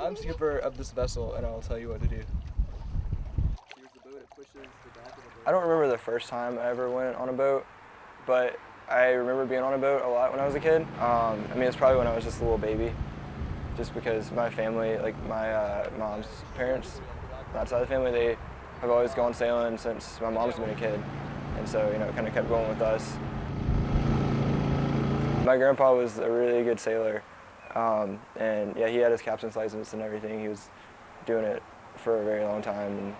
I'm skipper of this vessel, and I'll tell you what to do. I don't remember the first time I ever went on a boat, but I remember being on a boat a lot when I was a kid. I mean, it's probably when I was just a little baby, just because my family, like my mom's parents, that side of the family, they have always gone sailing since my mom's been a kid, and so it kind of kept going with us. My grandpa was a really good sailor, and yeah, he had his captain's license and everything. He was doing it for a very long time, and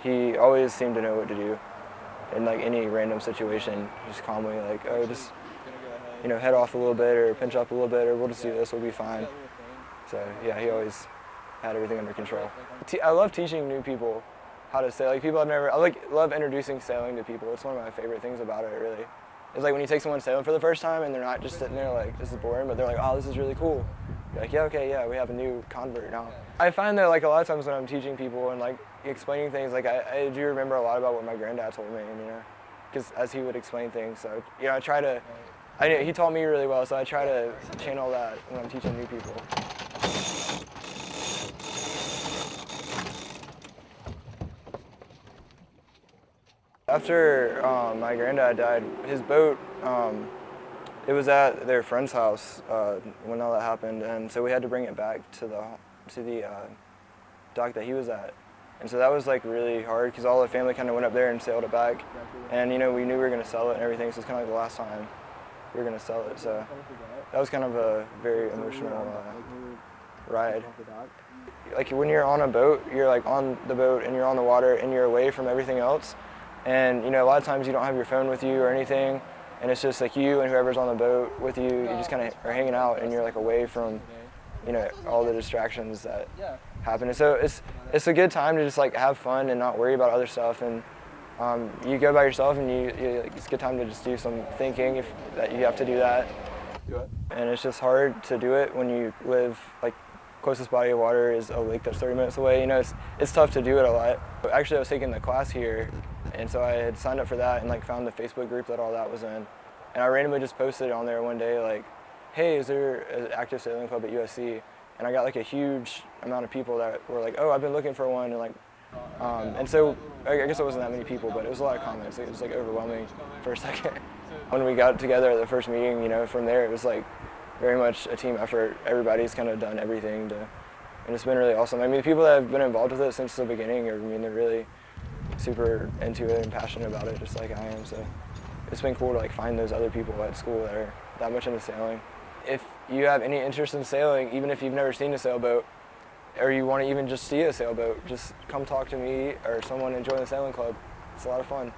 he always seemed to know what to do in like any random situation, just calmly like, oh, just head off a little bit or pinch up a little bit, or we'll just do this, we'll be fine. So yeah, he always had everything under control. I love teaching new people how to sail. Like people I've never, love introducing sailing to people. It's one of my favorite things about it, really. It's like when you take someone sailing for the first time and they're not just sitting there like, this is boring, but they're like, oh, this is really cool. You're like, yeah, okay, yeah, we have a new convert now. I find that like a lot of times when I'm teaching people and like explaining things, like I do remember a lot about what my granddad told me, and because as he would explain things, so I try to, he taught me really well, so I try to channel that when I'm teaching new people. After my granddad died, his boat, it was at their friend's house when all that happened, and so we had to bring it back to the dock that he was at. And so that was like really hard because all the family kind of went up there and sailed it back, and we knew we were going to sell it and everything, so it's kind of like the last time we were going to sell it. So that was kind of a very emotional ride. Like when you're on a boat, you're like on the boat and you're on the water and you're away from everything else. And a lot of times you don't have your phone with you or anything, and it's just like you and whoever's on the boat with you. You just kind of are hanging out, and you're like away from, all the distractions that happen. And so it's a good time to just like have fun and not worry about other stuff. And you go by yourself, and it's a good time to just do some thinking that you have to do that. And it's just hard to do it when you live like closest body of water is a lake that's 30 minutes away. It's tough to do it a lot. Actually, I was taking the class here, and so I had signed up for that and like found the Facebook group that all that was in. And I randomly just posted on there one day like, hey, is there an active sailing club at USC? And I got like a huge amount of people that were like, oh, I've been looking for one, and like, and so I guess it wasn't that many people, but it was a lot of comments. It was like overwhelming for a second. When we got together at the first meeting, from there it was like very much a team effort. Everybody's kind of done everything and it's been really awesome. I mean, the people that have been involved with it since the beginning, they're really super into it and passionate about it, just like I am. So it's been cool to like find those other people at school that are that much into sailing. If you have any interest in sailing, even if you've never seen a sailboat, or you want to even just see a sailboat, just come talk to me or someone and join the sailing club. It's a lot of fun.